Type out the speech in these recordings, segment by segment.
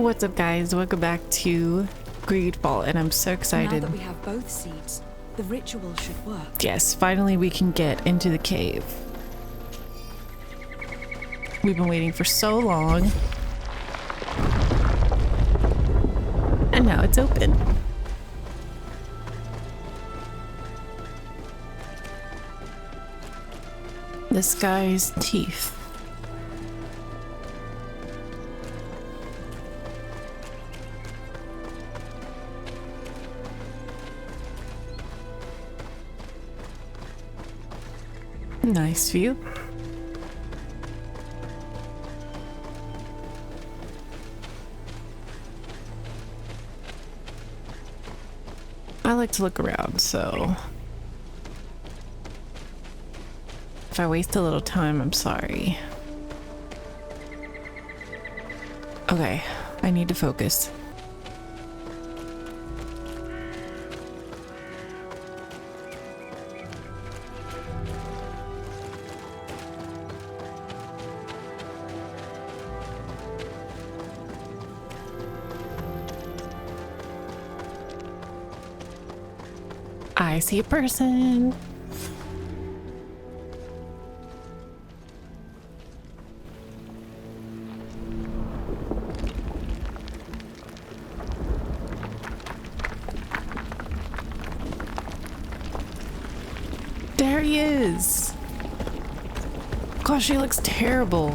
What's up, guys? Welcome back to Greedfall, and I'm so excited. Now that we have both seeds, the ritual should work. Yes, finally we can get into the cave. We've been waiting for so long. And now it's open. This guy's teeth. Nice view. I like to look around, so if I waste a little time, I'm sorry. Okay, I need to focus. I see a person. There he is. Gosh, he looks terrible.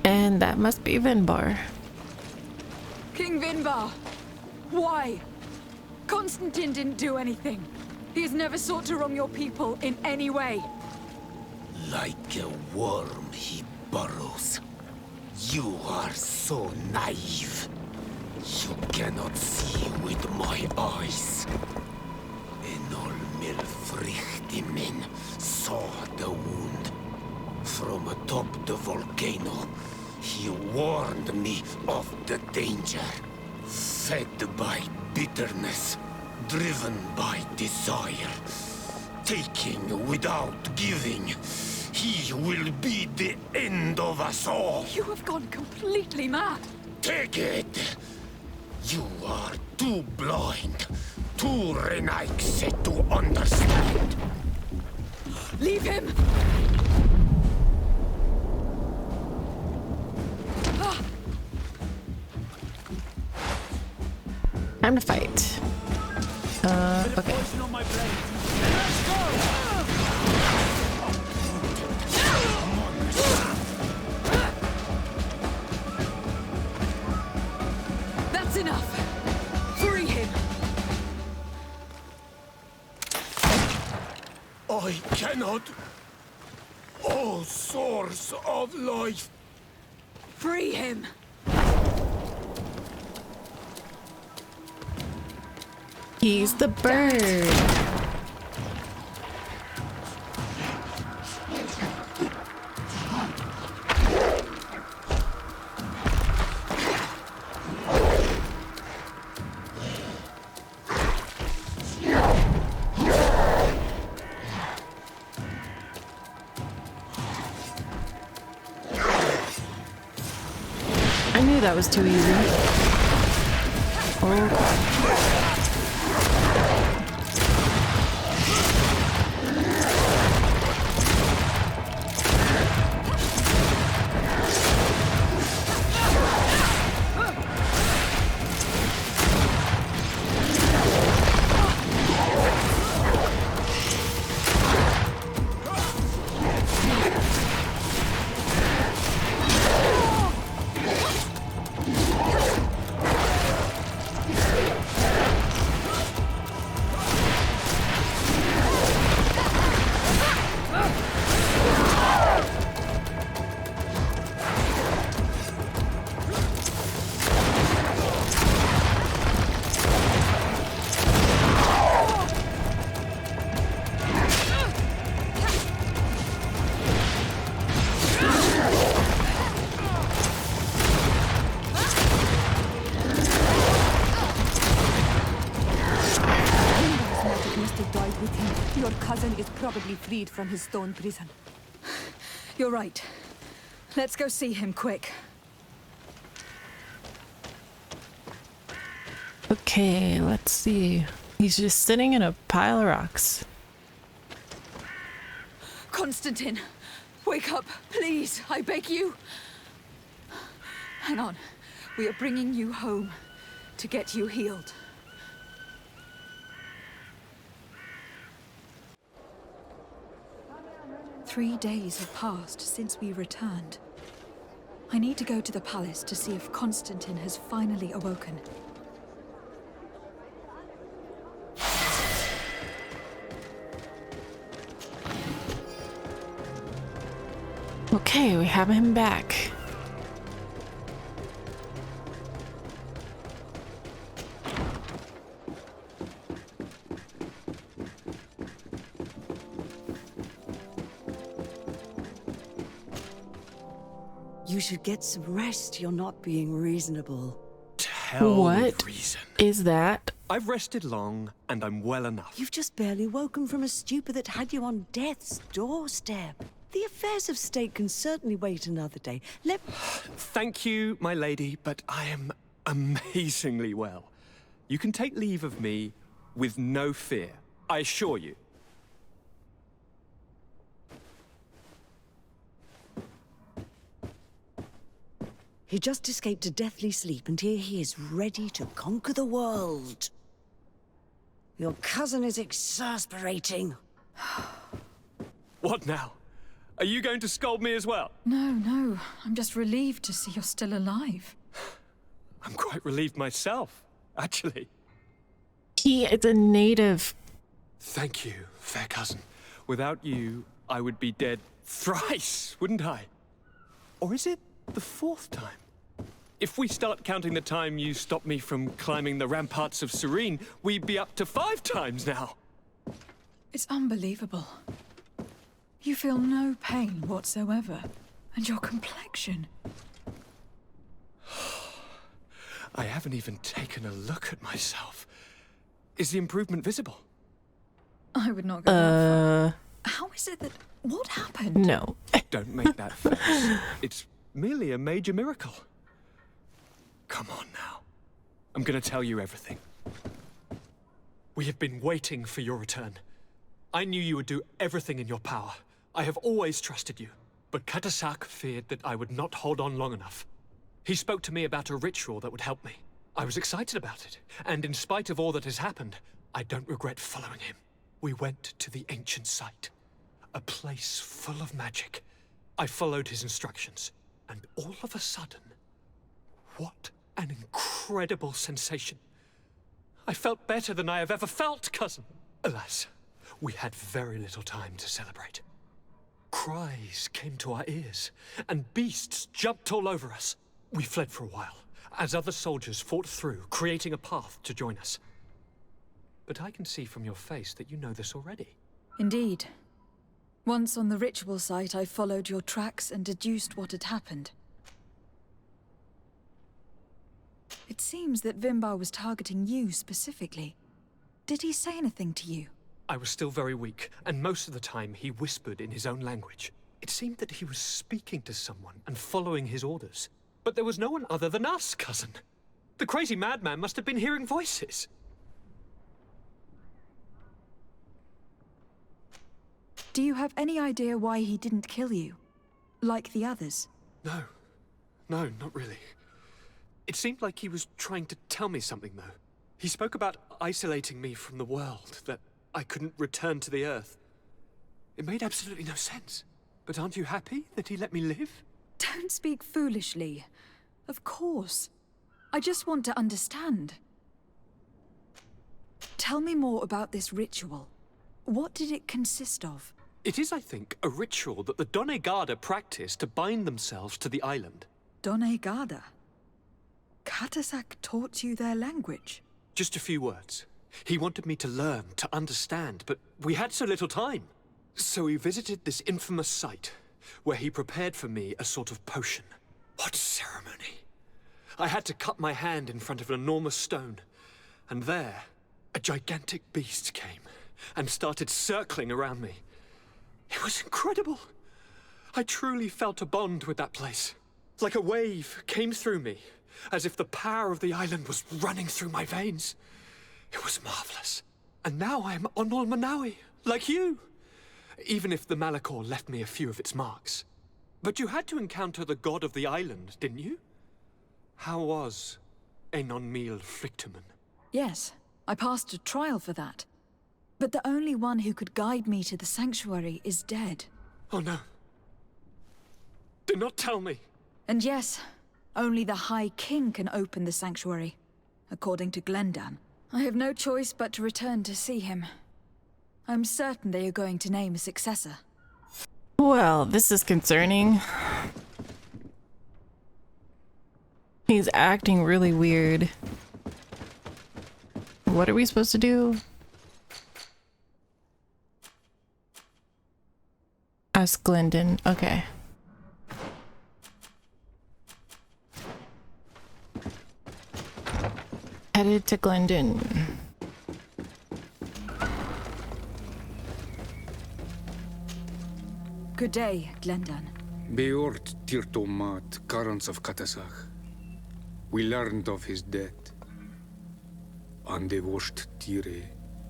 And that must be Vinbar. King Vinbar! Why? Constantin didn't do anything. He has never sought to wrong your people in any way. Like a worm he burrows. You are so naive. You cannot see with my eyes. Enol Milfrichtimin saw the wound. From atop the volcano, he warned me of the danger. Fed by bitterness, driven by desire, taking without giving, he will be the end of us all. You have gone completely mad. Take it! You are too blind, too renaikse to understand. Leave him! Time to fight. Okay. That's enough. Free him. I cannot. O source of life. Free him. He's the bird. I knew that was too easy. Oh. Your cousin is probably freed from his stone prison. You're right. Let's go see him quick. Okay, let's see. He's just sitting in a pile of rocks. Constantin, wake up, please, I beg you. Hang on. We are bringing you home to get you healed. "3 days have passed since we returned. I need to go to the palace to see if Constantin has finally awoken. Okay, we have him back. You should get some rest. You're not being reasonable. Tell What me reason. is that? I've rested long, and I'm well enough. You've just barely woken from a stupor that had you on death's doorstep. The affairs of state can certainly wait another day. Thank you, my lady, but I am amazingly well. You can take leave of me with no fear, I assure you. He just escaped a deathly sleep, and here he is, ready to conquer the world. Your cousin is exasperating. What now? Are you going to scold me as well? No. I'm just relieved to see you're still alive. I'm quite relieved myself, actually. He is a native. Thank you, fair cousin. Without you, I would be dead thrice, wouldn't I? Or is it the 4th time? If we start counting the time you stopped me from climbing the ramparts of Serene, we'd be up to 5 times now. It's unbelievable. You feel no pain whatsoever. And your complexion. I haven't even taken a look at myself. Is the improvement visible? I would not go that far. How is it that... What happened? No. Don't make that face. It's merely a major miracle. Come on now. I'm gonna tell you everything. We have been waiting for your return. I knew you would do everything in your power. I have always trusted you. But Katasak feared that I would not hold on long enough. He spoke to me about a ritual that would help me. I was excited about it, and in spite of all that has happened, I don't regret following him. We went to the ancient site, a place full of magic. I followed his instructions, and all of a sudden, what an incredible sensation. I felt better than I have ever felt, cousin. Alas, we had very little time to celebrate. Cries came to our ears, and beasts jumped all over us. We fled for a while, as other soldiers fought through, creating a path to join us. But I can see from your face that you know this already. Indeed. Once on the ritual site, I followed your tracks and deduced what had happened. It seems that Vimbar was targeting you specifically. Did he say anything to you? I was still very weak, and most of the time he whispered in his own language. It seemed that he was speaking to someone and following his orders. But there was no one other than us, cousin. The crazy madman must have been hearing voices. Do you have any idea why he didn't kill you? Like the others? No, not really. It seemed like he was trying to tell me something, though. He spoke about isolating me from the world, that I couldn't return to the Earth. It made absolutely no sense. But aren't you happy that he let me live? Don't speak foolishly. Of course. I just want to understand. Tell me more about this ritual. What did it consist of? It is, I think, a ritual that the Donegada practice to bind themselves to the island. Donegada? Katasak taught you their language? Just a few words. He wanted me to learn, to understand, but we had so little time. So we visited this infamous site, where he prepared for me a sort of potion. What ceremony! I had to cut my hand in front of an enormous stone, and there, a gigantic beast came and started circling around me. It was incredible. I truly felt a bond with that place. Like a wave came through me, as if the power of the island was running through my veins. It was marvelous. And now I am on Manawi, like you. Even if the Malachor left me a few of its marks. But you had to encounter the god of the island, didn't you? How was Enon Mil Frictimen? Yes, I passed a trial for that. But the only one who could guide me to the sanctuary is dead. Oh no. Do not tell me. And yes, only the High King can open the sanctuary, according to Glendan. I have no choice but to return to see him. I'm certain they are going to name a successor. Well, this is concerning. He's acting really weird. What are we supposed to do? Ask Glendon. Okay. Headed to Glendon. Good day, Glendan. Beort Tirtomat, Karans of Katasach. We learned of his death. Andevosht Tire.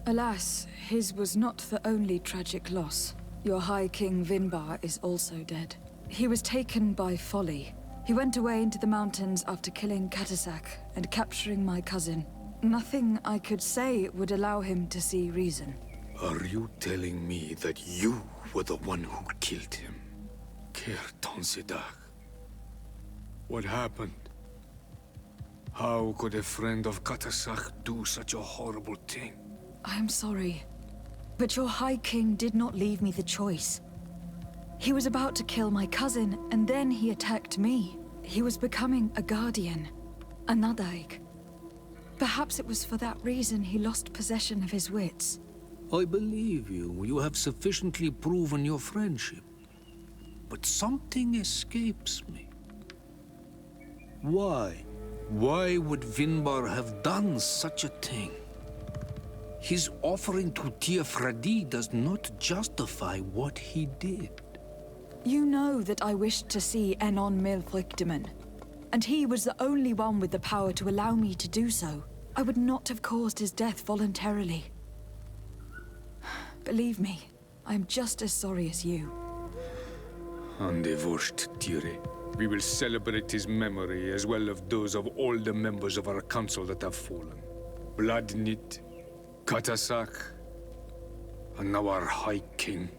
Alas, his was not the only tragic loss. Your High King Vinbar is also dead. He was taken by folly. He went away into the mountains after killing Katasak and capturing my cousin. Nothing I could say would allow him to see reason. Are you telling me that you were the one who killed him? Kirtan Sidak. What happened? How could a friend of Katasak do such a horrible thing? I am sorry, but your High King did not leave me the choice. He was about to kill my cousin, and then he attacked me. He was becoming a guardian, a Nadaig. Perhaps it was for that reason he lost possession of his wits. I believe you. You have sufficiently proven your friendship. But something escapes me. Why? Why would Vinbar have done such a thing? His offering to Tiafradi does not justify what he did. You know that I wished to see Enon Milfrictimen, and he was the only one with the power to allow me to do so. I would not have caused his death voluntarily. Believe me, I am just as sorry as you. Andevosht Tire. We will celebrate his memory as well as those of all the members of our council that have fallen. Bloodnit, Katasak, and now our High King.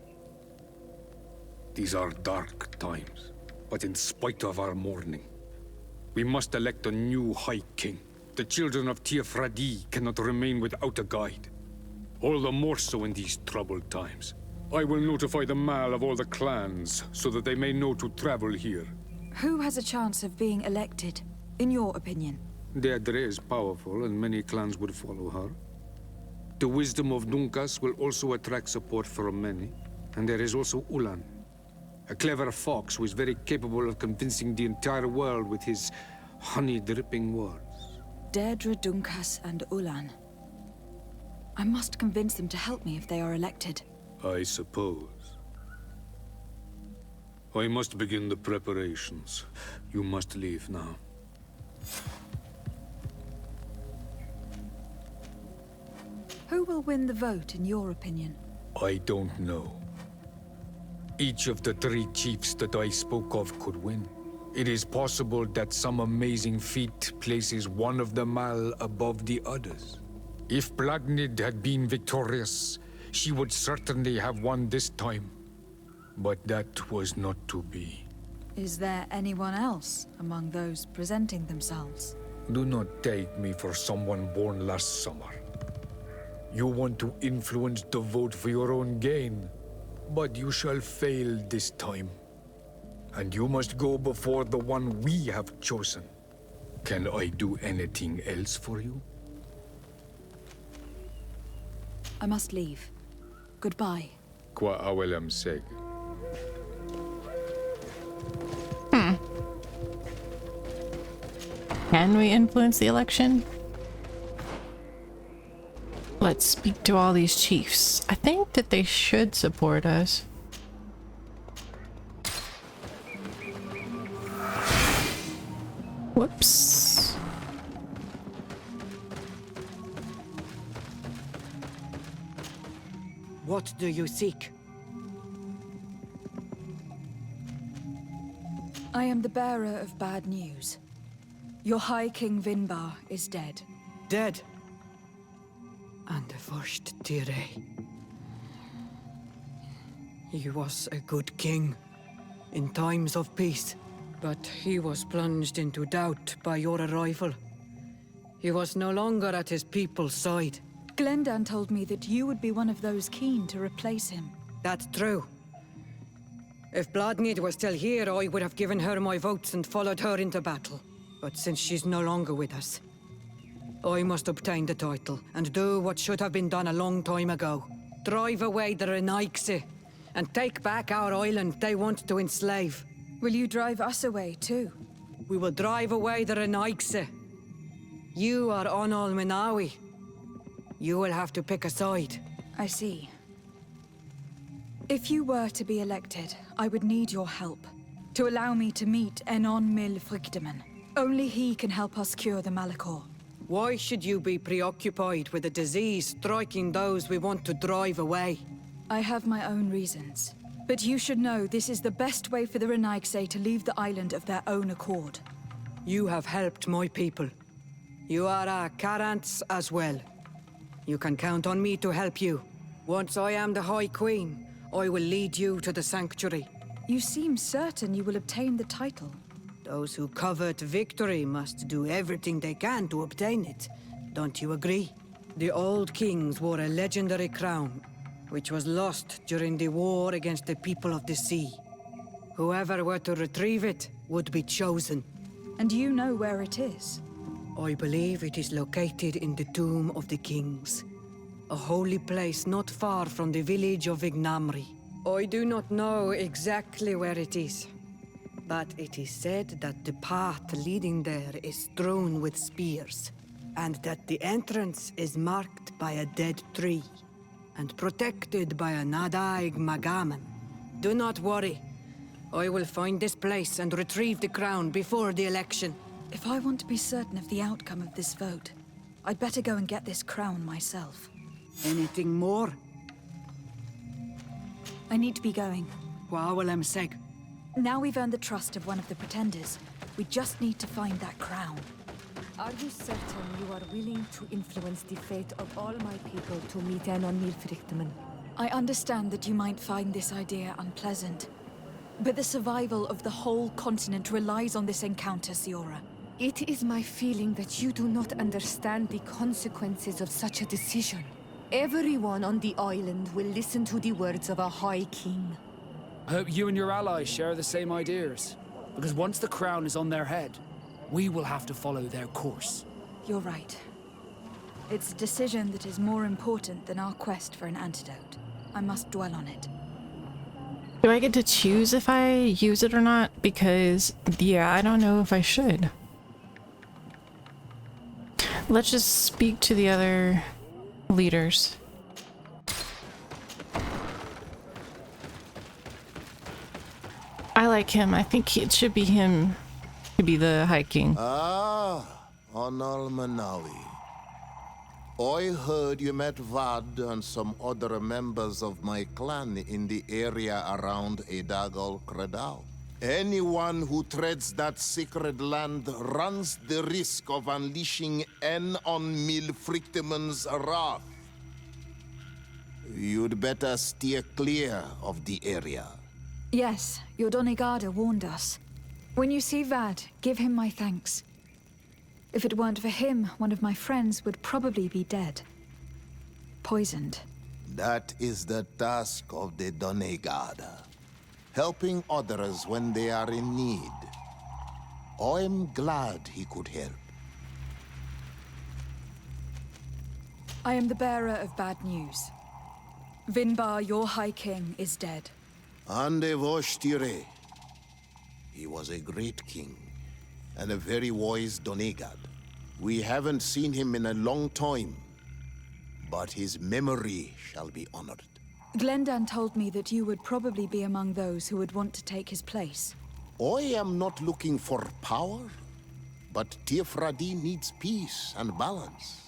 These are dark times, but in spite of our mourning, we must elect a new High King. The children of Tiafradi cannot remain without a guide. All the more so in these troubled times. I will notify the Mal of all the clans, so that they may know to travel here. Who has a chance of being elected, in your opinion? Deirdre is powerful, and many clans would follow her. The wisdom of Dunkas will also attract support from many. And there is also Ulan, a clever fox who is very capable of convincing the entire world with his honey-dripping words. Deirdre, Dunkas, and Ulan. I must convince them to help me if they are elected. I suppose. I must begin the preparations. You must leave now. Who will win the vote, in your opinion? I don't know. Each of the three chiefs that I spoke of could win. It is possible that some amazing feat places one of the Mal above the others. If Blagnid had been victorious, she would certainly have won this time. But that was not to be. Is there anyone else among those presenting themselves? Do not take me for someone born last summer. You want to influence the vote for your own gain, but you shall fail this time. And you must go before the one we have chosen. Can I do anything else for you? I must leave. Goodbye. Qua awelem seg. Can we influence the election? Let's speak to all these chiefs. I think that they should support us. Whoops. What do you seek? I am the bearer of bad news. Your High King Vinbar is dead. Dead. And the first Tire. He was a good king in times of peace, but he was plunged into doubt by your arrival. He was no longer at his people's side. Glendan told me that you would be one of those keen to replace him. That's true. If Bloodnid was still here, I would have given her my votes and followed her into battle. But since she's no longer with us, I must obtain the title and do what should have been done a long time ago. Drive away the Renaigse and take back our island they want to enslave. Will you drive us away too? We will drive away the Renaigse. You are Onal Menawi. You will have to pick a side. I see. If you were to be elected, I would need your help to allow me to meet Enon Mil Frichteman. Only he can help us cure the Malachor. Why should you be preoccupied with a disease striking those we want to drive away? I have my own reasons. But you should know this is the best way for the Renaigse to leave the island of their own accord. You have helped my people. You are our Karants as well. You can count on me to help you. Once I am the High Queen, I will lead you to the Sanctuary. You seem certain you will obtain the title. Those who covet victory must do everything they can to obtain it. Don't you agree? The old kings wore a legendary crown, which was lost during the war against the people of the sea. Whoever were to retrieve it would be chosen. And you know where it is? I believe it is located in the Tomb of the Kings, a holy place not far from the village of Vignamri. I do not know exactly where it is, but it is said that the path leading there is strewn with spears, and that the entrance is marked by a dead tree, and protected by a Nadaig Magaman. Do not worry. I will find this place and retrieve the crown before the election. If I want to be certain of the outcome of this vote, I'd better go and get this crown myself. Anything more? I need to be going. Wa'awalem seg. Now we've earned the trust of one of the pretenders. We just need to find that crown. Are you certain you are willing to influence the fate of all my people to meet Enon Milfrichtaman? I understand that you might find this idea unpleasant, but the survival of the whole continent relies on this encounter, Siora. It is my feeling that you do not understand the consequences of such a decision. Everyone on the island will listen to the words of a High King. I hope you and your allies share the same ideas. Because once the crown is on their head, we will have to follow their course. You're right. It's a decision that is more important than our quest for an antidote. I must dwell on it. Do I get to choose if I use it or not? Because, yeah, I don't know if I should. Let's just speak to the other leaders. I like him. I think it should be him to be the High King. Ah, Onal Menawi. I heard you met Vad and some other members of my clan in the area around Edagal Credal. Anyone who treads that sacred land runs the risk of unleashing Enon Milfrichtaman's wrath. You'd better steer clear of the area. Yes, your Donegada warned us. When you see Vad, give him my thanks. If it weren't for him, one of my friends would probably be dead. Poisoned. That is the task of the Donegada. Helping others when they are in need. I'm glad he could help. I am the bearer of bad news. Vinbar, your High King, is dead. Ande Vostire. He was a great king, and a very wise Donegad. We haven't seen him in a long time, but his memory shall be honored. Glendan told me that you would probably be among those who would want to take his place. I am not looking for power, but Tifradi needs peace and balance.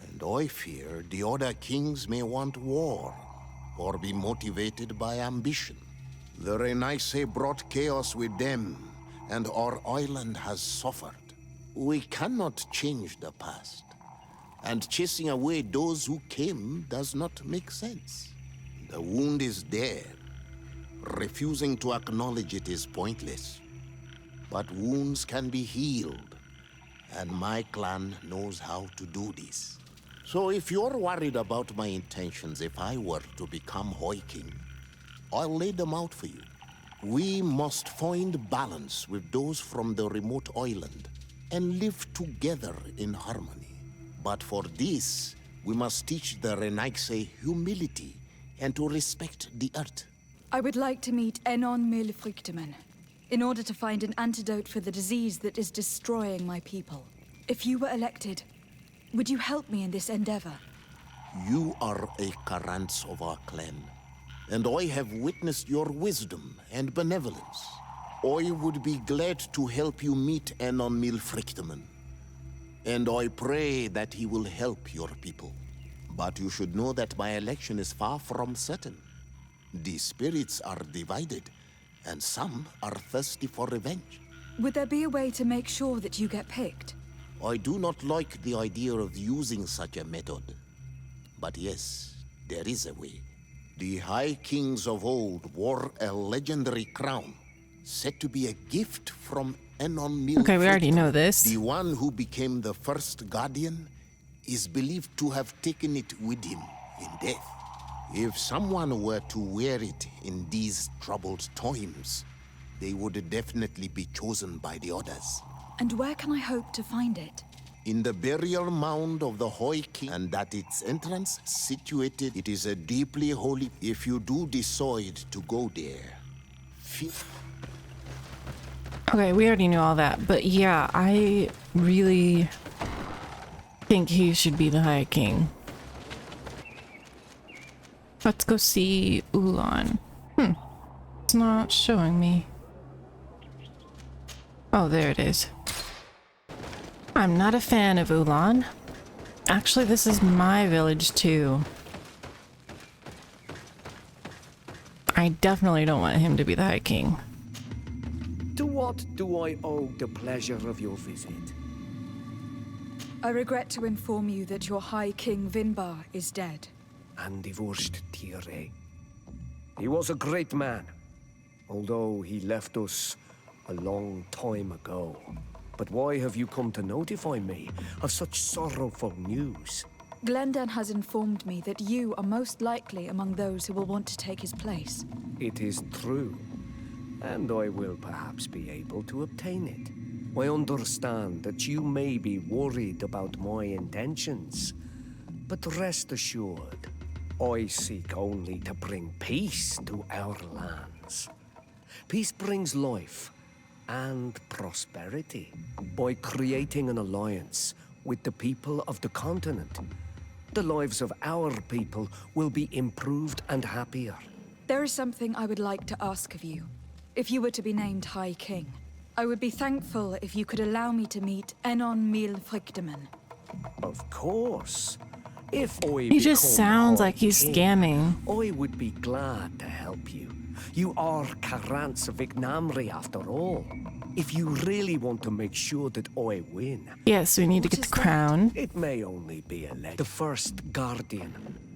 And I fear the other kings may want war, or be motivated by ambition. The Renaisse brought chaos with them, and our island has suffered. We cannot change the past, and chasing away those who came does not make sense. The wound is there. Refusing to acknowledge it is pointless. But wounds can be healed, and my clan knows how to do this. So if you're worried about my intentions if I were to become High King, I'll lay them out for you. We must find balance with those from the remote island and live together in harmony. But for this, we must teach the Renaisse humility and to respect the earth. I would like to meet Enon Milfrichteman in order to find an antidote for the disease that is destroying my people. If you were elected, would you help me in this endeavor? You are a Karants of our clan, and I have witnessed your wisdom and benevolence. I would be glad to help you meet Enon Milfrichteman, and I pray that he will help your people. But you should know that my election is far from certain. The spirits are divided, and some are thirsty for revenge. Would there be a way to make sure that you get picked? I do not like the idea of using such a method. But yes, there is a way. The High Kings of old wore a legendary crown, said to be a gift from Enon Milfrichteman. Okay, we already know this. The one who became the first guardian is believed to have taken it with him in death. If someone were to wear it in these troubled times, they would definitely be chosen by the others. And where can I hope to find it? In the burial mound of the High King, and at its entrance, situated, it is a deeply holy. If you do decide to go there, Okay, we already knew all that, but yeah, I really think he should be the High King. Let's go see Ulan. It's not showing me. Oh, there it is. I'm not a fan of Ulan. Actually, this is my village too. I definitely don't want him to be the High King. To what do I owe the pleasure of your visit? I regret to inform you that your High King Vinbar is dead. And divorced Tire. He was a great man, although he left us a long time ago. But why have you come to notify me of such sorrowful news? Glendan has informed me that you are most likely among those who will want to take his place. It is true, and I will perhaps be able to obtain it. I understand that you may be worried about my intentions, but rest assured, I seek only to bring peace to our lands. Peace brings life and prosperity. By creating an alliance with the people of the continent, the lives of our people will be improved and happier. There is something I would like to ask of you. If you were to be named High King, I would be thankful if you could allow me to meet Enon Milfrichteman. Of course. If I He just become sounds High like he's King, scamming. I would be glad to help you. You are Karants of Ignamri after all. If you really want to make sure that I win, Yes, we need to What get the is that? crown. it may only be a leg. The first guardian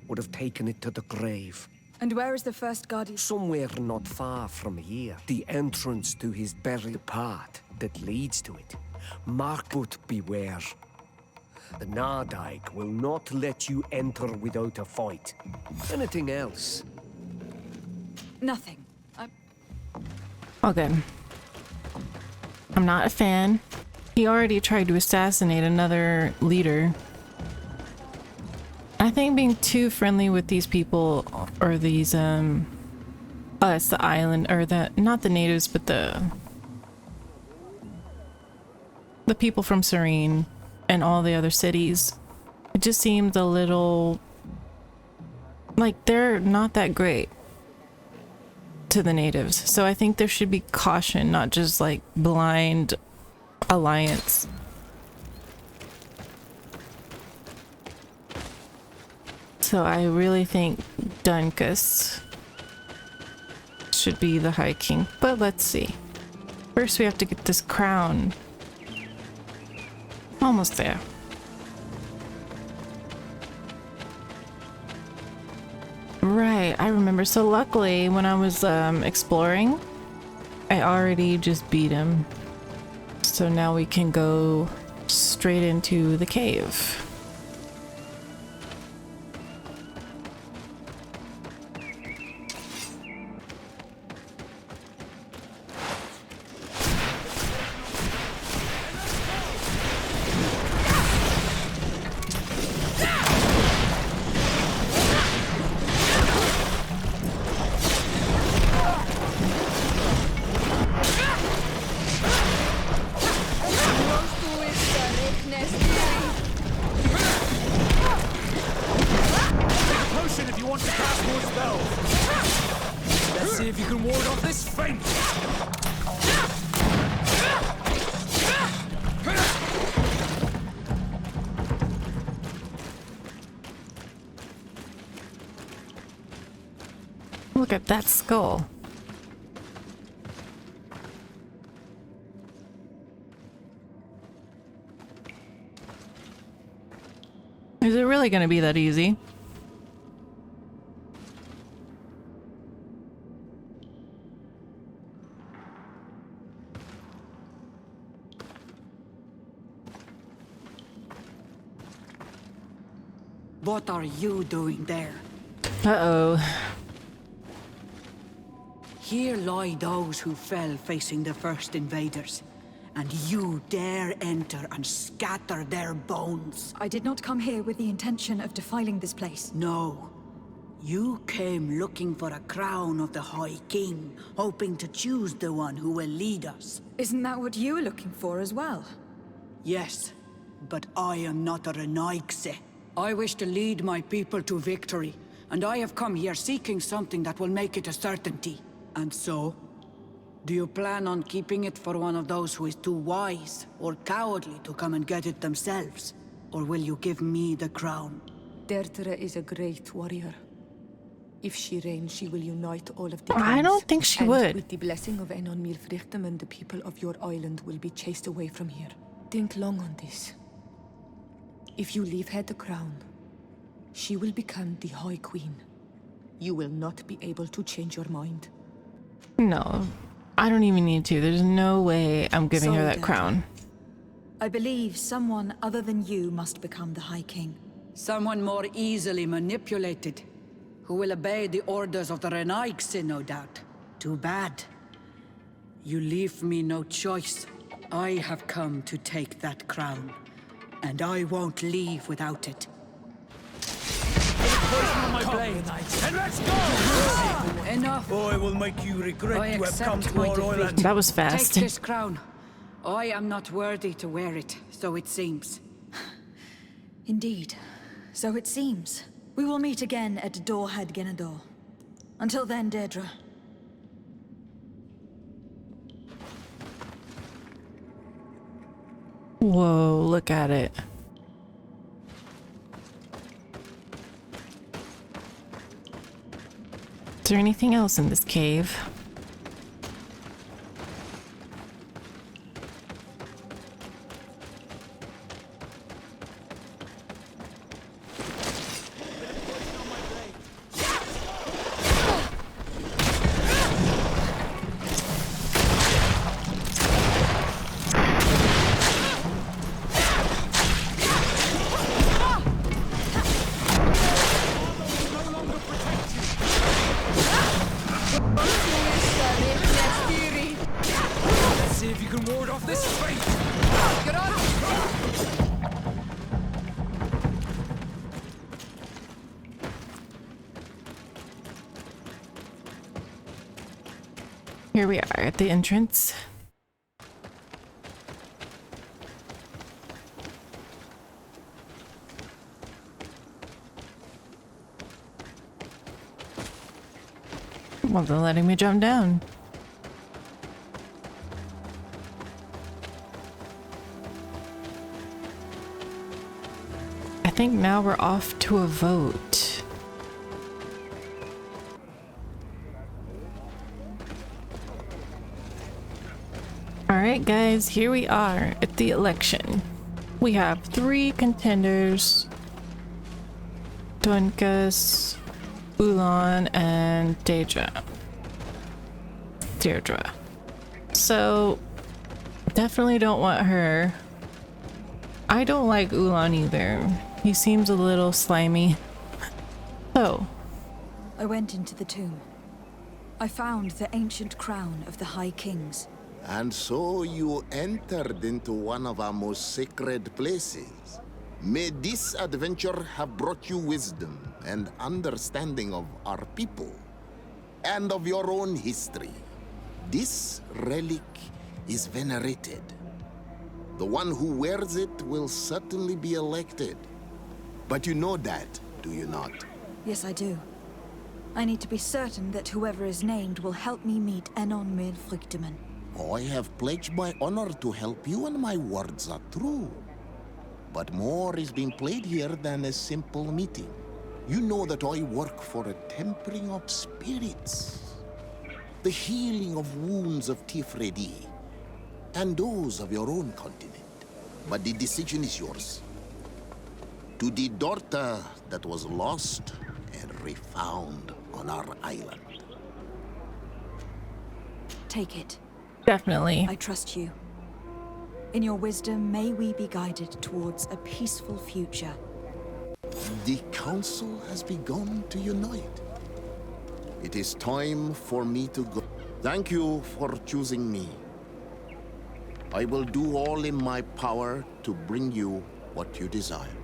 would have taken it to the grave. And where is the first guardian? Somewhere not far from here, the entrance to his buried path that leads to it. Mark, but beware. The Nardaig will not let you enter without a fight. Anything else? Nothing. Okay. I'm not a fan. He already tried to assassinate another leader. I think being too friendly with these people, or these us, the island, or not the natives, but the people from Serene and all the other cities, it just seems a little like they're not that great to the natives. So I think there should be caution, not just like blind alliance. So I really think Dunkus should be the High King, but let's see. First we have to get this crown. Almost there. Right, I remember. So luckily when I was exploring, I already just beat him. So now we can go straight into the cave. Look at that skull. Is it really going to be that easy? What are you doing there? Uh-oh. Here lie those who fell facing the first invaders, and you dare enter and scatter their bones. I did not come here with the intention of defiling this place. No. You came looking for a crown of the High King, hoping to choose the one who will lead us. Isn't that what you were looking for as well? Yes, but I am not a Renaigse. I wish to lead my people to victory, and I have come here seeking something that will make it a certainty. And so, do you plan on keeping it for one of those who is too wise or cowardly to come and get it themselves? Or will you give me the crown? Dertere is a great warrior. If she reigns, she will unite all of the I don't think she would. With the blessing of Enon Milfrichtem, the people of your island will be chased away from here. Think long on this. If you leave her the crown, she will become the High Queen. You will not be able to change your mind. No, I don't even need to. There's no way I'm giving her that crown. I believe someone other than you must become the High King. Someone more easily manipulated, who will obey the orders of the Renaigse, no doubt. Too bad. You leave me no choice. I have come to take that crown, and I won't leave without it. Poison on my blade, and let's go! Enough. I will make you regret I to have come accept to my our defeat. island. That was fast. Take this crown. I am not worthy to wear it, so it seems. Indeed. So it seems. We will meet again at Dorhad Genador. Until then, Deirdre. Whoa, look at it. Is there anything else in this cave? Here we are at the entrance. Well, they're letting me jump down. think now we're off to a vote. Alright guys, here we are at the election. We have 3 contenders. Dunkus, Ulan, and Deirdre. So, definitely don't want her. I don't like Ulan either. He seems a little slimy. So, I went into the tomb. I found the ancient crown of the High Kings. And so you entered into one of our most sacred places. May this adventure have brought you wisdom and understanding of our people and of your own history. This relic is venerated. The one who wears it will certainly be elected. But you know that, do you not? Yes, I do. I need to be certain that whoever is named will help me meet Enon Milfrichtemann. I have pledged my honor to help you, and my words are true. But more is being played here than a simple meeting. You know that I work for a tempering of spirits, the healing of wounds of Tifredi, and those of your own continent. But the decision is yours. To the daughter that was lost and refound on our island. Take it. definitely. I trust you. In your wisdom, may we be guided towards a peaceful future. The council has begun to unite. It is time for me to go. Thank you for choosing me. I will do all in my power to bring you what you desire.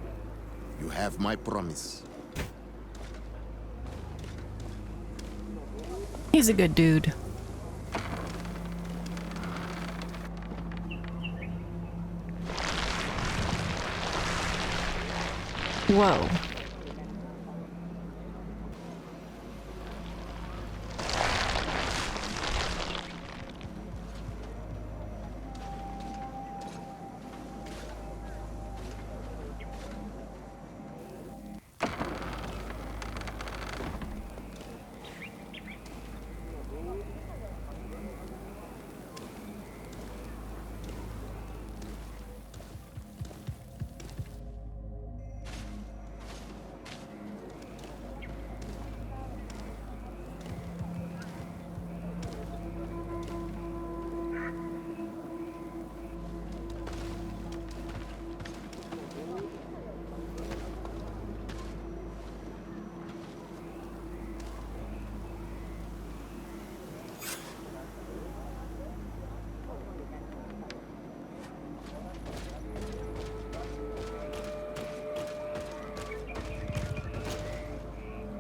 You have my promise. He's a good dude. Whoa.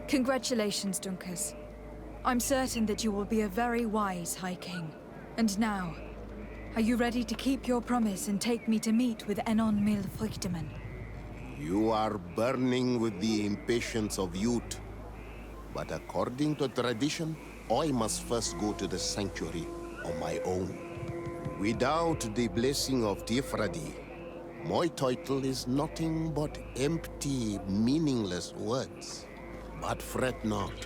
Congratulations, Dunkus. I'm certain that you will be a very wise High King. And now, are you ready to keep your promise and take me to meet with Enon Milfrichtemann? You are burning with the impatience of youth. But according to tradition, I must first go to the sanctuary on my own. Without the blessing of Tifradi, my title is nothing but empty, meaningless words. But fret not.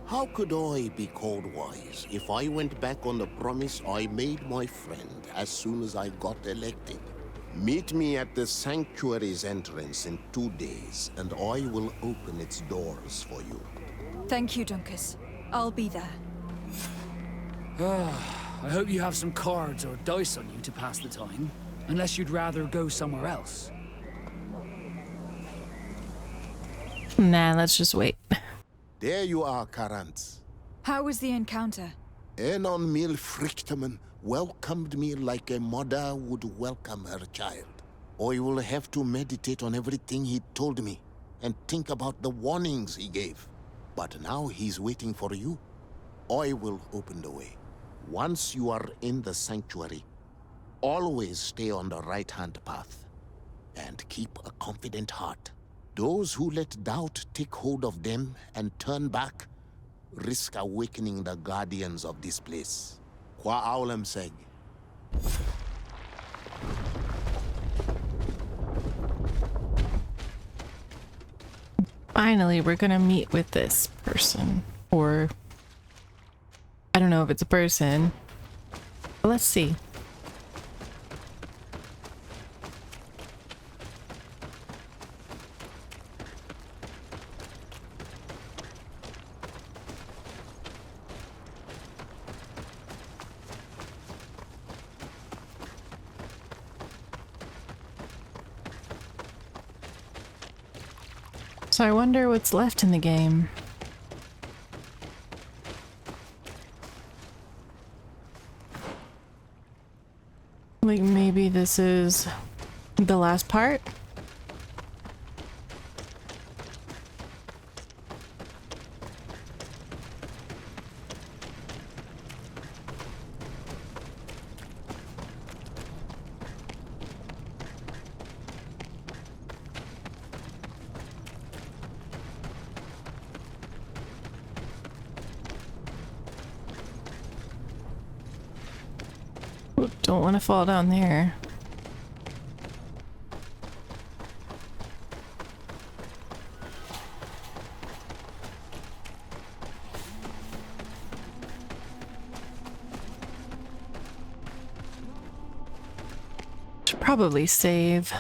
How could I be called wise if I went back on the promise I made my friend as soon as I got elected? Meet me at the sanctuary's entrance in 2 days, and I will open its doors for you. Thank you, Dunkus. I'll be there. I hope you have some cards or dice on you to pass the time. Unless you'd rather go somewhere else. Nah, let's just wait. There you are, Karantz. How was the encounter? Enon Milfrichtemann welcomed me like a mother would welcome her child. I will have to meditate on everything he told me and think about the warnings he gave. But now he's waiting for you. I will open the way. Once you are in the sanctuary, always stay on the right-hand path and keep a confident heart. Those who let doubt take hold of them and turn back risk awakening the guardians of this place. Qua aulem seg. finally we're gonna meet with this person. Or I don't know if it's a person. But let's see. So I wonder what's left in the game. Like maybe this is the last part? Don't want to fall down there. Should probably save.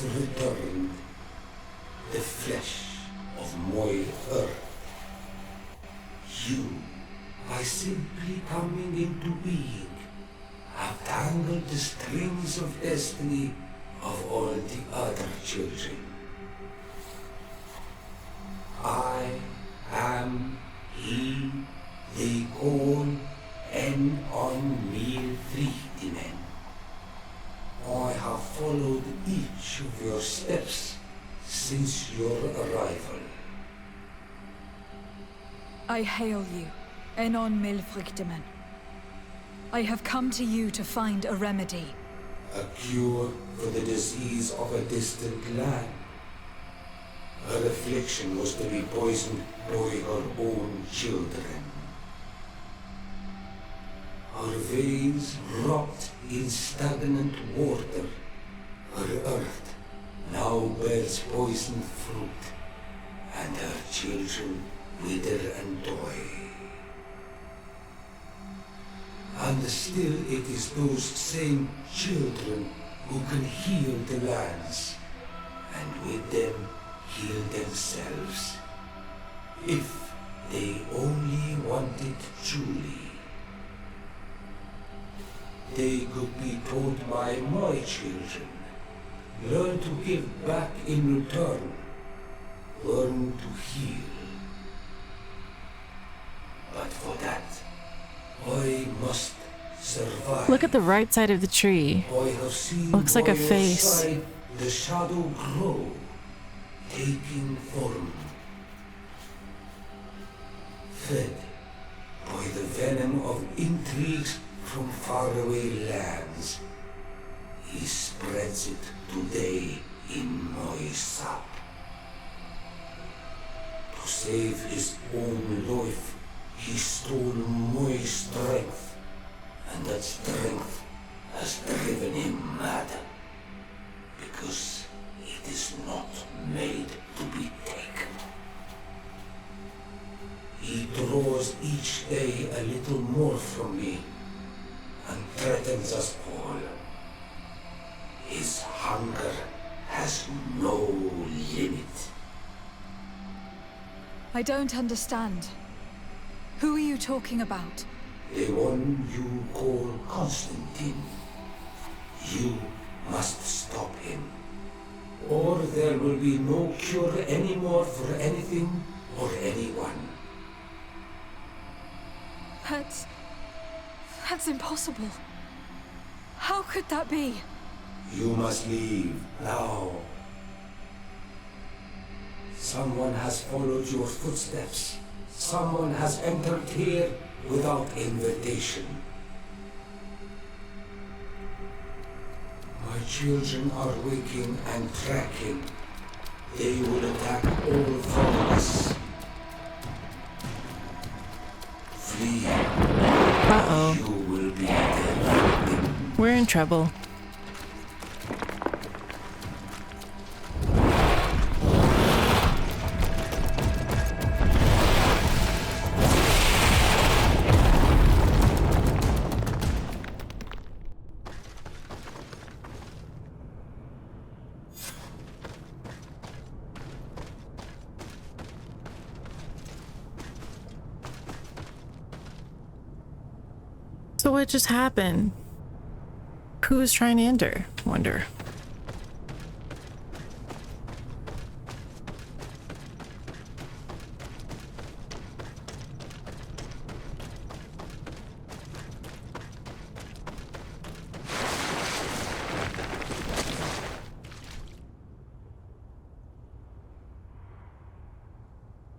Returned, the flesh of my earth. You, by simply coming into being, have tangled the strings of destiny of all the other children. I am he they call en on me Freebies. I have followed each of your steps since your arrival. I hail you, Enon Milfrichteman. I have come to you to find a remedy. A cure for the disease of a distant land. Her affliction was to be poisoned by her own children. Her veins rot in stagnant water. Her earth now bears poisoned fruit, and her children wither and die. And still it is those same children who can heal the lands, and with them heal themselves, if they only want it truly. They could be taught by my children, learn to give back in return, learn to heal. But for that, I must survive. Look at the right side of the tree. I have seen Looks like by a your face. side the shadow grow, taking form. Fed by the venom of intrigues from faraway lands, he spreads it today in my sap. To save his own life, he stole my strength, and that strength has driven him mad, because it is not made to be taken. He draws each day a little more from me, and threatens us all. His hunger has no limit. I don't understand. Who are you talking about? The one you call Constantin. You must stop him, or there will be no cure anymore for anything or anyone. That's impossible. How could that be? You must leave now. Someone has followed your footsteps. Someone has entered here without invitation. My children are waking and tracking. They will attack all four of us. Flee. Uh-oh. You will be dead. We're in trouble. So what just happened? Who was trying to enter? Wonder.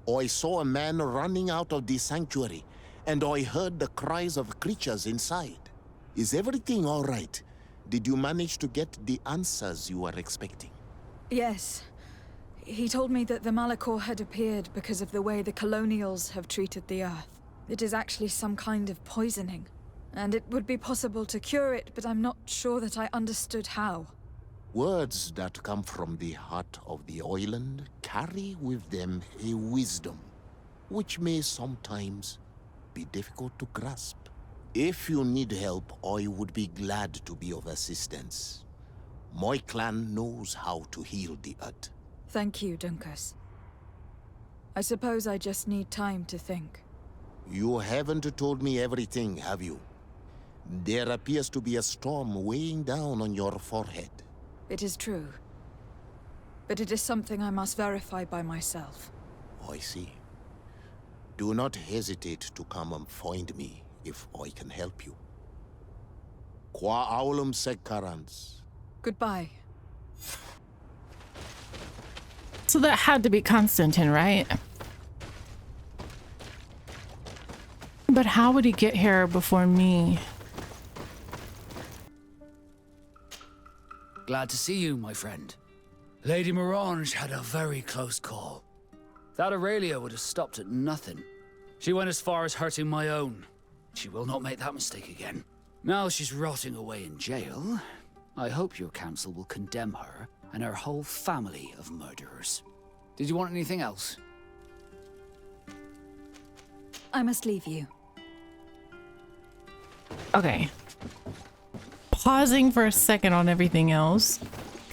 I saw a man running out of the sanctuary, and I heard the cries of creatures inside. Is everything all right? Did you manage to get the answers you were expecting? Yes. He told me that the Malachor had appeared because of the way the colonials have treated the Earth. It is actually some kind of poisoning, and it would be possible to cure it, but I'm not sure that I understood how. Words that come from the heart of the island carry with them a wisdom, which may sometimes be difficult to grasp. If you need help, I would be glad to be of assistance. My clan knows how to heal the earth. Thank you, Dunkus. I suppose I just need time to think. You haven't told me everything, have you? There appears to be a storm weighing down on your forehead. It is true. But it is something I must verify by myself. I see. Do not hesitate to come and find me if I can help you. Qua aulum secarans. Goodbye. So that had to be Constantin, right? But how would he get here before me? Glad to see you, my friend. Lady Morange had a very close call. That Aurelia would have stopped at nothing. She went as far as hurting my own. She will not make that mistake again. Now she's rotting away in jail. I hope your council will condemn her and her whole family of murderers. Did you want anything else? I must leave you. Okay. Pausing for a second on everything else.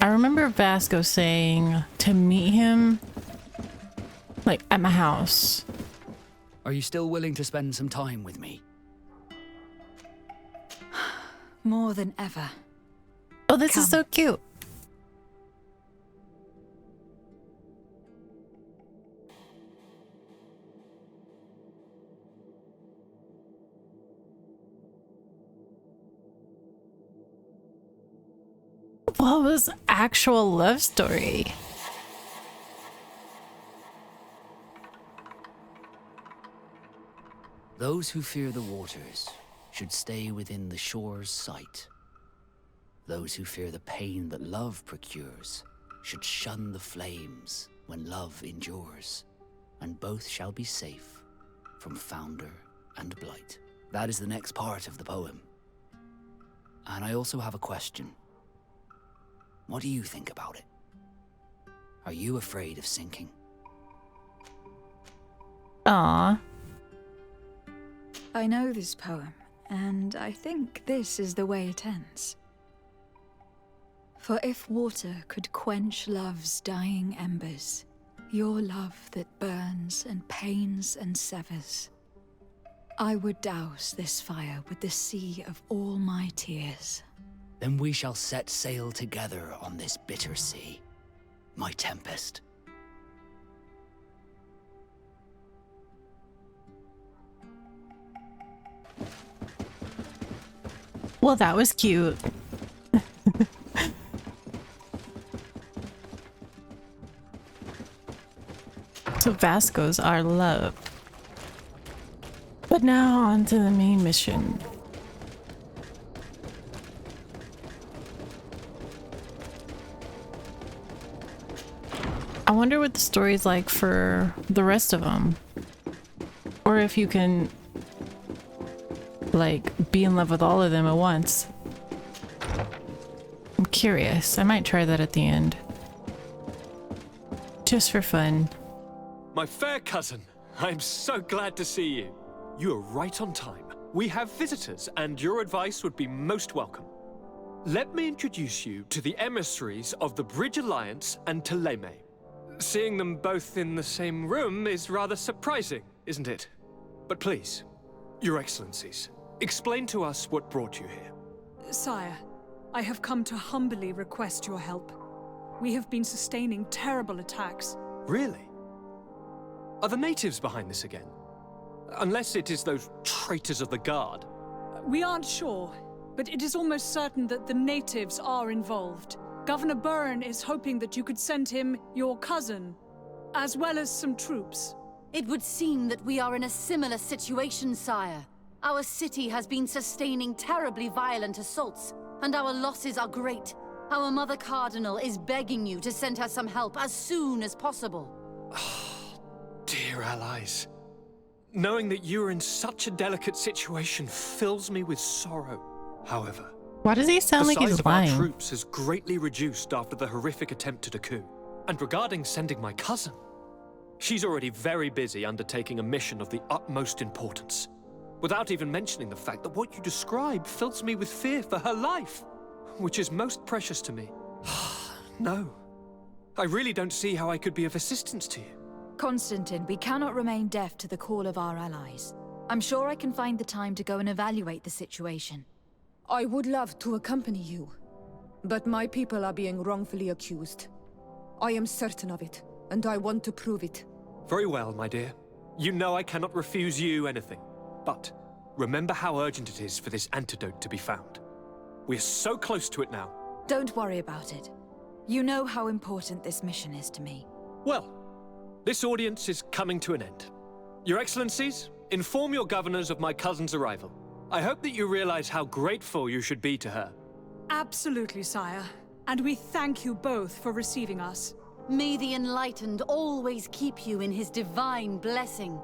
I remember Vasco saying to meet him, like, at my house. Are you still willing to spend some time with me? More than ever. Oh, this Come. is so cute. What was actual love story? Those who fear the waters should stay within the shore's sight. Those who fear the pain that love procures should shun the flames when love endures, and both shall be safe from founder and blight. That is the next part of the poem. And I also have a question. What do you think about it? Are you afraid of sinking? Aww. I know this poem, and I think this is the way it ends. For if water could quench love's dying embers, your love that burns and pains and severs, I would douse this fire with the sea of all my tears. Then we shall set sail together on this bitter sea, my tempest. Well, that was cute. So Vasco's our love. But now on to the main mission. I wonder what the story's like for the rest of them. Or if you can, like, be in love with all of them at once. I'm curious. I might try that at the end. Just for fun. My fair cousin, I'm so glad to see you. You are right on time. We have visitors, and your advice would be most welcome. Let me introduce you to the emissaries of the Bridge Alliance and Teleme. Seeing them both in the same room is rather surprising, isn't it? But please, Your Excellencies, explain to us what brought you here. Sire, I have come to humbly request your help. We have been sustaining terrible attacks. Really? Are the natives behind this again? Unless it is those traitors of the Guard. We aren't sure, but it is almost certain that the natives are involved. Governor Byrne is hoping that you could send him your cousin, as well as some troops. It would seem that we are in a similar situation, sire. Our city has been sustaining terribly violent assaults, and our losses are great. Our Mother Cardinal is begging you to send her some help as soon as possible. Dear allies, knowing that you are in such a delicate situation fills me with sorrow. However, why does he sound like he's the size of our lying? troops has greatly reduced after the horrific attempt at a coup. And regarding sending my cousin, she's already very busy undertaking a mission of the utmost importance, without even mentioning the fact that what you describe fills me with fear for her life, which is most precious to me. No, I really don't see how I could be of assistance to you. Constantin, we cannot remain deaf to the call of our allies. I'm sure I can find the time to go and evaluate the situation. I would love to accompany you, but my people are being wrongfully accused. I am certain of it, and I want to prove it. Very well, my dear. You know I cannot refuse you anything. But remember how urgent it is for this antidote to be found. We are so close to it now. Don't worry about it. You know how important this mission is to me. Well, this audience is coming to an end. Your Excellencies, inform your governors of my cousin's arrival. I hope that you realize how grateful you should be to her. Absolutely, sire. And we thank you both for receiving us. May the Enlightened always keep you in his divine blessing.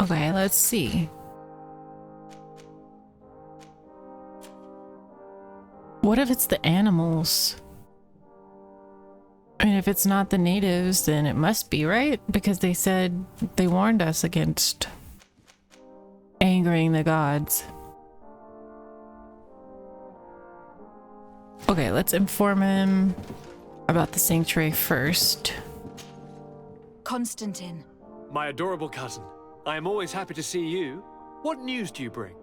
Okay, let's see. What if it's the animals? I mean, if it's not the natives, then it must be, right? Because they said they warned us against angering the gods. Okay, let's inform him about the sanctuary first. Constantin. My adorable cousin, I am always happy to see you. What news do you bring?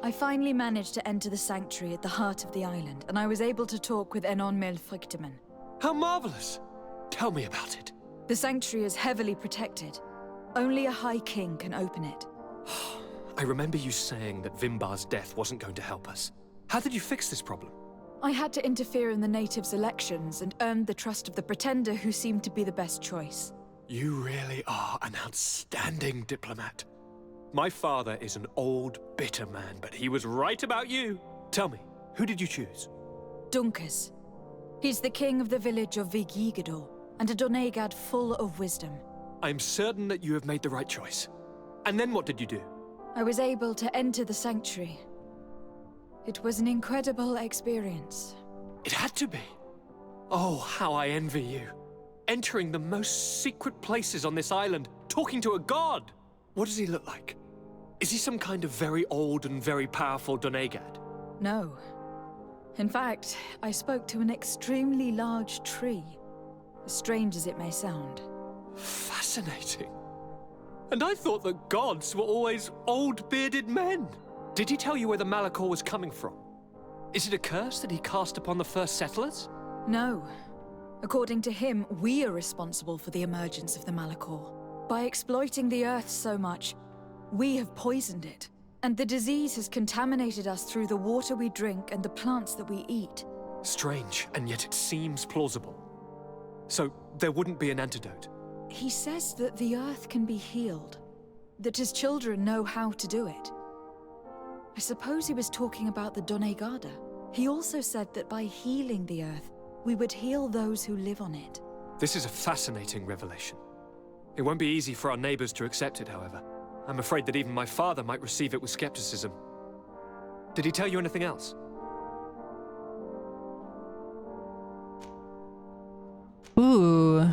I finally managed to enter the sanctuary at the heart of the island, and I was able to talk with Enon Melfrichtemann. How marvelous! Tell me about it. The sanctuary is heavily protected. Only a High King can open it. I remember you saying that Vimbar's death wasn't going to help us. How did you fix this problem? I had to interfere in the natives' elections and earned the trust of the Pretender, who seemed to be the best choice. You really are an outstanding diplomat. My father is an old, bitter man, but he was right about you. Tell me, who did you choose? Dunkus. He's the king of the village of Vigigidor, and a Donegad full of wisdom. I'm certain that you have made the right choice. And then what did you do? I was able to enter the sanctuary. It was an incredible experience. It had to be. Oh, how I envy you. Entering the most secret places on this island, talking to a god. What does he look like? Is he some kind of very old and very powerful Donegad? No. In fact, I spoke to an extremely large tree. As strange as it may sound. Fascinating. And I thought that gods were always old, bearded men. Did he tell you where the Malachor was coming from? Is it a curse that he cast upon the first settlers? No. According to him, we are responsible for the emergence of the Malachor. By exploiting the Earth so much, We have poisoned it, and the disease has contaminated us through the water we drink and the plants that we eat. Strange, and yet it seems plausible. So, there wouldn't be an antidote? He says that the earth can be healed, that his children know how to do it. I suppose he was talking about the Donegada. He also said that by healing the earth, we would heal those who live on it. This is a fascinating revelation. It won't be easy for our neighbors to accept it, however. I'm afraid that even my father might receive it with skepticism. Did he tell you anything else? Ooh.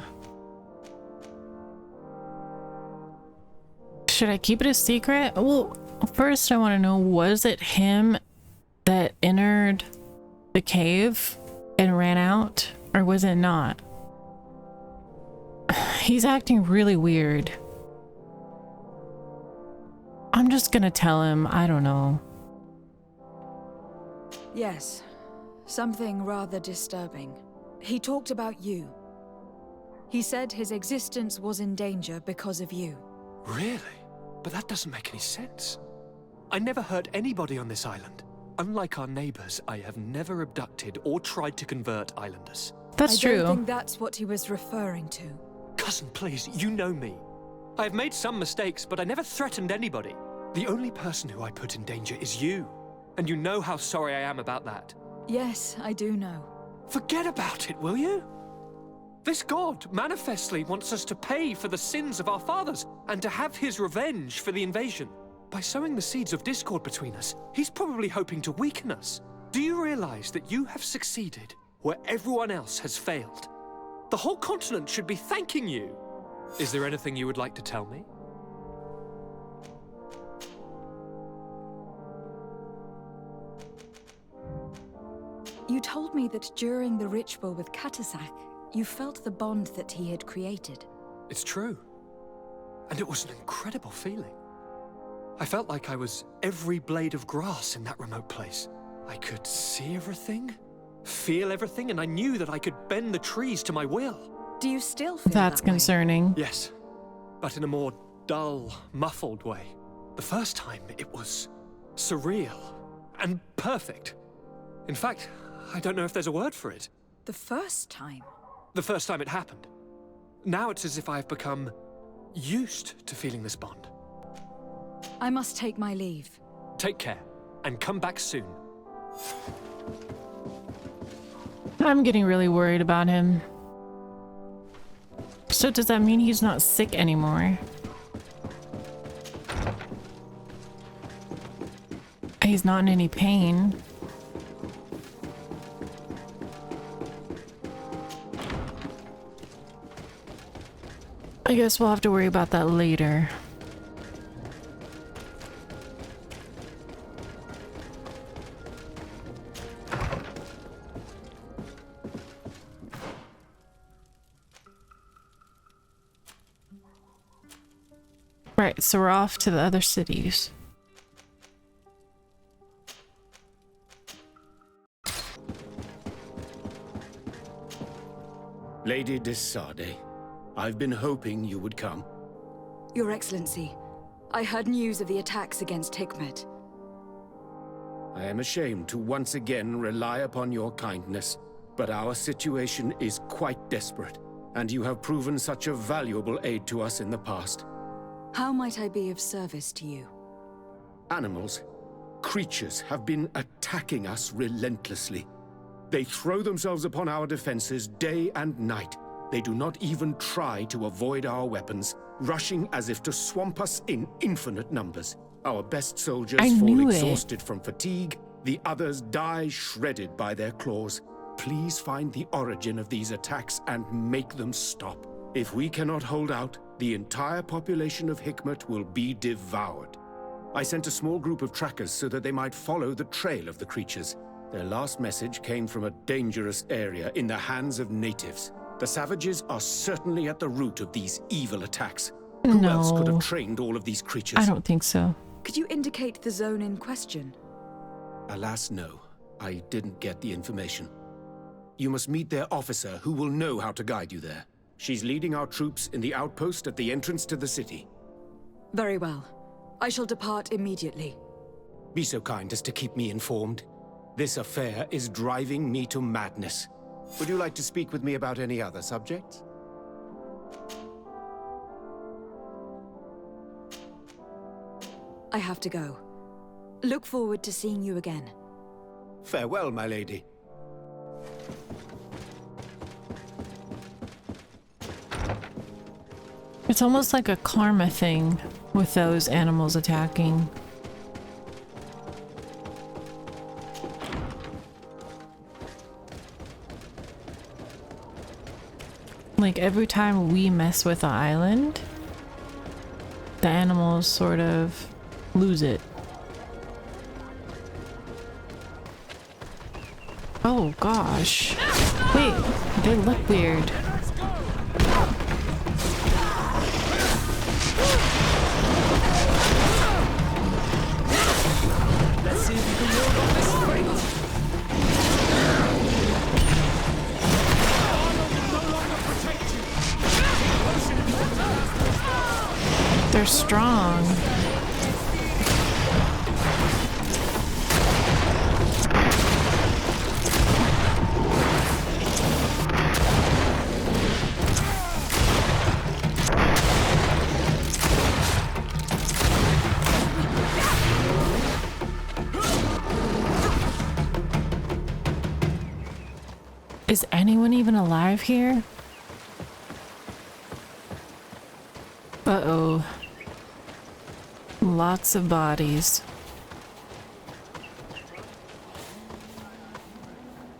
Should I keep it a secret? Well, first I want to know, was it him that entered the cave and ran out? Or was it not? He's acting really weird. I'm just gonna tell him, I don't know. Yes, something rather disturbing. He talked about you. He said his existence was in danger because of you. Really? But that doesn't make any sense. I never hurt anybody on this island. Unlike our neighbors, I have never abducted or tried to convert islanders. That's true. I don't think that's what he was referring to. Cousin, please, you know me. I have made some mistakes, but I never threatened anybody. The only person who I put in danger is you. And you know how sorry I am about that. Yes, I do know. Forget about it, will you? This god manifestly wants us to pay for the sins of our fathers and to have his revenge for the invasion. By sowing the seeds of discord between us, he's probably hoping to weaken us. Do you realize that you have succeeded where everyone else has failed? The whole continent should be thanking you. Is there anything you would like to tell me? You told me that during the ritual with Katasak, you felt the bond that he had created. It's true. And it was an incredible feeling. I felt like I was every blade of grass in that remote place. I could see everything, feel everything, and I knew that I could bend the trees to my will. Do you still feel That's that way? concerning. Yes, but in a more dull, muffled way. The first time, it was surreal and perfect. In fact, I don't know if there's a word for it. The first time? The first time it happened. Now it's as if I've become used to feeling this bond. I must take my leave. Take care, and come back soon. I'm getting really worried about him. So does that mean he's not sick anymore? He's not in any pain. I guess we'll have to worry about that later. Right, so we're off to the other cities. Lady Desade, I've been hoping you would come. Your Excellency, I heard news of the attacks against Hikmet. I am ashamed to once again rely upon your kindness, but our situation is quite desperate, and you have proven such a valuable aid to us in the past. How might I be of service to you? Animals, creatures have been attacking us relentlessly. They throw themselves upon our defenses day and night. They do not even try to avoid our weapons, rushing as if to swamp us in infinite numbers. Our best soldiers fall exhausted from fatigue, the others die shredded by their claws. Please find the origin of these attacks and make them stop. If we cannot hold out, the entire population of Hikmet will be devoured. I sent a small group of trackers so that they might follow the trail of the creatures. Their last message came from a dangerous area in the hands of natives. The savages are certainly at the root of these evil attacks. Who else could have trained all of these creatures? I don't think so. Could you indicate the zone in question? Alas, no. I didn't get the information. You must meet their officer, who will know how to guide you there. She's leading our troops in the outpost at the entrance to the city. Very well. I shall depart immediately. Be so kind as to keep me informed. This affair is driving me to madness. Would you like to speak with me about any other subjects? I have to go. Look forward to seeing you again. Farewell, my lady. It's almost like a karma thing with those animals attacking. Like every time we mess with the island, the animals sort of lose it. Oh gosh. Wait, they look weird. Let's see if we can work on this straight. They're strong. Is anyone even alive here? Uh-oh. Lots of bodies.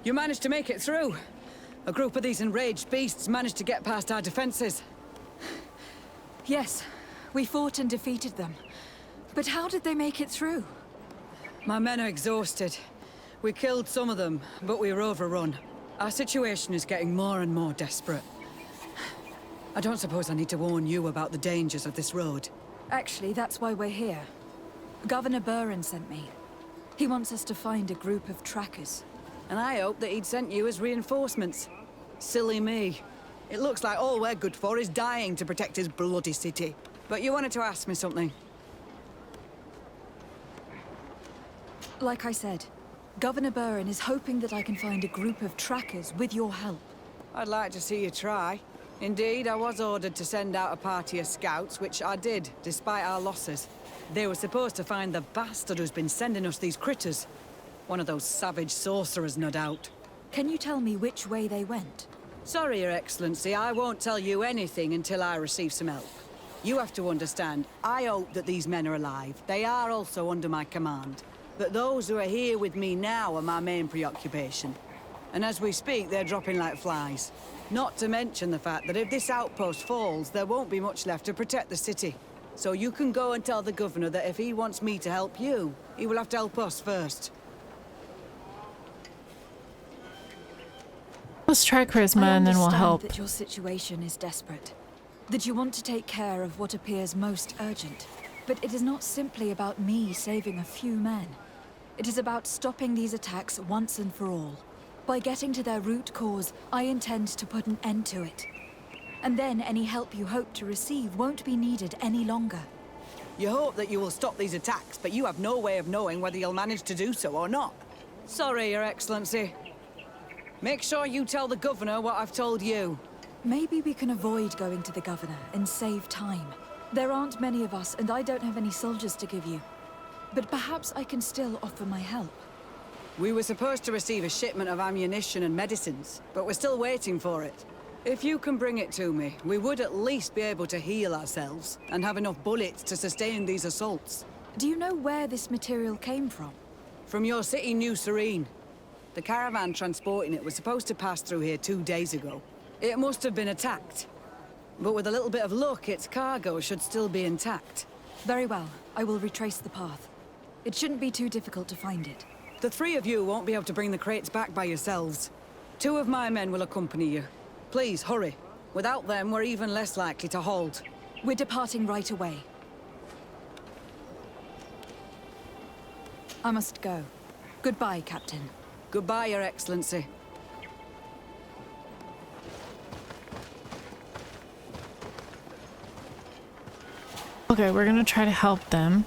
You managed to make it through. A group of these enraged beasts managed to get past our defenses. Yes, we fought and defeated them. But how did they make it through? My men are exhausted. We killed some of them, but we were overrun. Our situation is getting more and more desperate. I don't suppose I need to warn you about the dangers of this road. Actually, that's why we're here. Governor Buren sent me. He wants us to find a group of trackers. And I hope that he'd sent you as reinforcements. Silly me. It looks like all we're good for is dying to protect his bloody city. But you wanted to ask me something. Like I said, Governor Buren is hoping that I can find a group of trackers with your help. I'd like to see you try. Indeed, I was ordered to send out a party of scouts, which I did, despite our losses. They were supposed to find the bastard who's been sending us these critters. One of those savage sorcerers, no doubt. Can you tell me which way they went? Sorry, Your Excellency, I won't tell you anything until I receive some help. You have to understand, I hope that these men are alive. They are also under my command. But those who are here with me now are my main preoccupation. And as we speak, they're dropping like flies. Not to mention the fact that if this outpost falls, there won't be much left to protect the city. So you can go and tell the governor that if he wants me to help you, he will have to help us first. Let's try charisma and then we'll help. I understand that your situation is desperate. That you want to take care of what appears most urgent. But it is not simply about me saving a few men. It is about stopping these attacks once and for all. By getting to their root cause, I intend to put an end to it. And then any help you hope to receive won't be needed any longer. You hope that you will stop these attacks, but you have no way of knowing whether you'll manage to do so or not. Sorry, Your Excellency. Make sure you tell the governor what I've told you. Maybe we can avoid going to the governor and save time. There aren't many of us, and I don't have any soldiers to give you. But perhaps I can still offer my help. We were supposed to receive a shipment of ammunition and medicines, but we're still waiting for it. If you can bring it to me, we would at least be able to heal ourselves and have enough bullets to sustain these assaults. Do you know where this material came from? From your city, New Serene. The caravan transporting it was supposed to pass through here 2 days ago. It must have been attacked. But with a little bit of luck, its cargo should still be intact. Very well. I will retrace the path. It shouldn't be too difficult to find it. The three of you won't be able to bring the crates back by yourselves. 2 of my men will accompany you. Please, hurry. Without them, we're even less likely to hold. We're departing right away. I must go. Goodbye, Captain. Goodbye, Your Excellency. Okay, we're gonna try to help them.